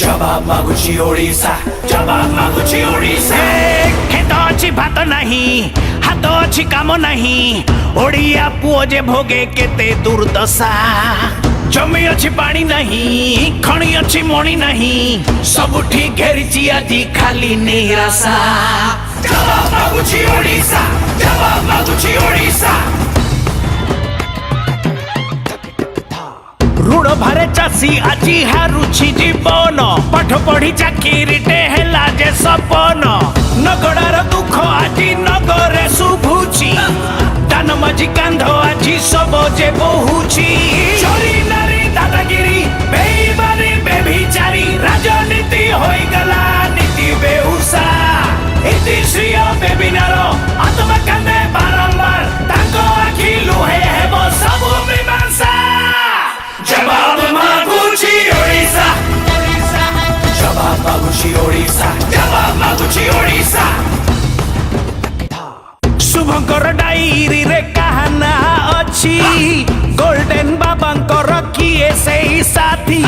जवाब मागुची ओडिशा जवाब मागुची ओडिशा खेत अच्छी भात नहीं हाथ अच्छी काम नहीं ओडिया पुओ जे भोगे केते दुर्दशा जमी अच्छी पानी नहीं खणी अच्छी मणि नहीं सबुठी घेरिची आदि खाली निराशा जवाब मागुची ओडिशा जवाब मागुची ओडिशा ऋण भारे चाषी आजी हारुछि जीवन पाठ पढ़ी चाकिरीटे हेला जे सपन नगड़ार दुख आजी नगरे शुभुछि दान माझी कांध आजी सब जे बहुछि चोरी नारी दादागिरी बेईमानी बेभिचारी राजनीति होई गला नीति बेहुसा इति श्रिय बेबिनार आत्मा कांदे बारंबार ताको आखि लुहे हेबो सब मीमांसा जवाब मागुची ओडिशा जवाब मागुची ओडिशा जवाब मागुची ओडिशा शुभंकर डायरी रे कहाना अच्छी गोल्डन बाबांकर किए से साथी